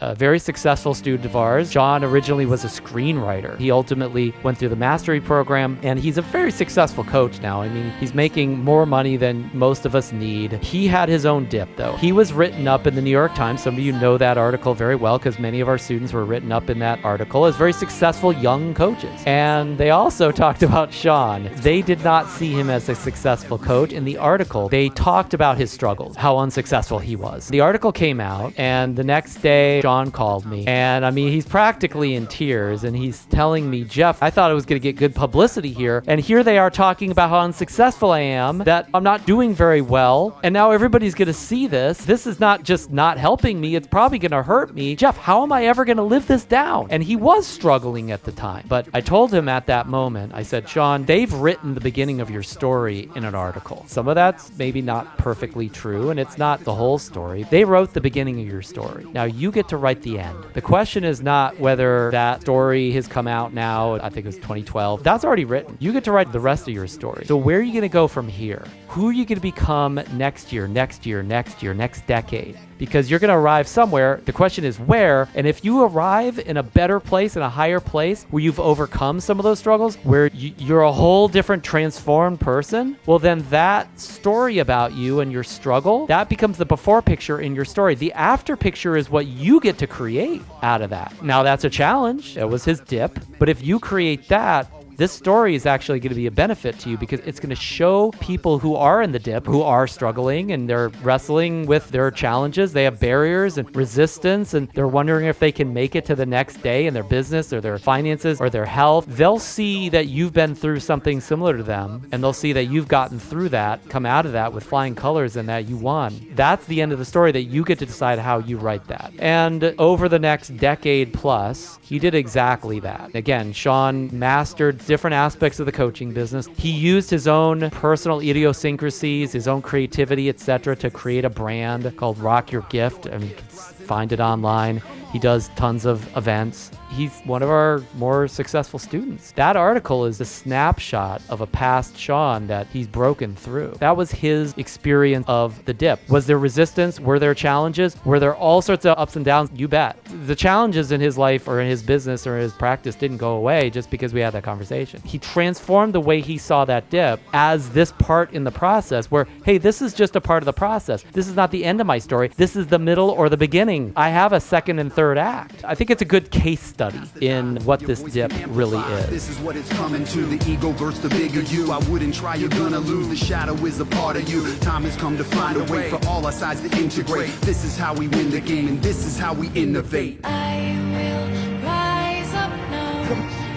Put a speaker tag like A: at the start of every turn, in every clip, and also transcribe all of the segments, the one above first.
A: a very successful student of ours. Sean originally was a screenwriter. He ultimately went through the mastery program, and he's a very successful coach now. I mean, he's making more money than most of us need. He had his own dip, though. He was written up in the New York Times. Some of you know that article very well because many of our students were written up in that article as very successful young coaches. And they also talked about Sean. They did not see him as a successful coach. In the article, they talked about his struggles, how unsuccessful he was. The article came out, and the next day, Sean called me. And I mean, he's practically in tears, and he's telling me, Jeff, I thought I was going to get good publicity here. And here they are talking about how unsuccessful I am, that I'm not doing very well. And now everybody's going to see this. This is not just not helping me. It's probably going to hurt me. Jeff, how am I ever going to live this down? And he was struggling at the time. But I told him at that moment, I said, Sean, they've written the beginning of your story in an article. Some of that's maybe not perfectly true, and it's not the whole story. They wrote the beginning of your story. Now you get to write the end. The question is not whether that story has come out now. I think it was 2012. That's already written. You get to write the rest of your story. So where are you going to go from here? Who are you going to become next year, next decade? Because you're going to arrive somewhere. The question is where. And if you arrive in a better place, in a higher place, where you've overcome some of those struggles, where you're a whole different transformed person, well, then that story about you and your struggle, that becomes the before picture in your story. The after picture is what you get to create out of that. Now, that's a challenge. It was his dip. But if you create that, this story is actually going to be a benefit to you because it's going to show people who are in the dip, who are struggling and they're wrestling with their challenges. They have barriers and resistance, and they're wondering if they can make it to the next day in their business or their finances or their health. They'll see that you've been through something similar to them, and they'll see that you've gotten through that, come out of that with flying colors, and that you won. That's the end of the story, that you get to decide how you write that. And over the next decade plus, he did exactly that. Again, Sean mastered different aspects of the coaching business. He used his own personal idiosyncrasies, his own creativity, etc., to create a brand called Rock Your Gift. I mean, you can find it online. He does tons of events. He's one of our more successful students. That article is a snapshot of a past Sean that he's broken through. That was his experience of the dip. Was there resistance? Were there challenges? Were there all sorts of ups and downs? You bet. The challenges in his life or in his business or his practice didn't go away just because we had that conversation. He transformed the way he saw that dip as this part in the process where, hey, this is just a part of the process. This is not the end of my story. This is the middle or the beginning. I have a second and third act. I think it's a good case study in what this dip really is.
B: This is what it's coming to. The ego versus the bigger you. I wouldn't try, you're gonna lose. The shadow is a part of you. Time has come to find a way for all our sides to integrate. This is how we win the game, and this is how we innovate.
C: I will rise up now.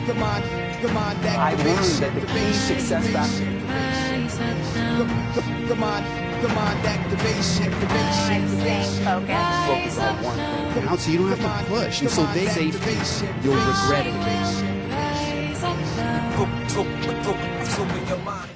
B: Come on,
D: I learned that the key success factor.
B: come on, activation.
D: Focus on one thing.
B: Now, so you don't have to push, and so they say you'll regret it.
C: Rise up now.
D: Go in your mind.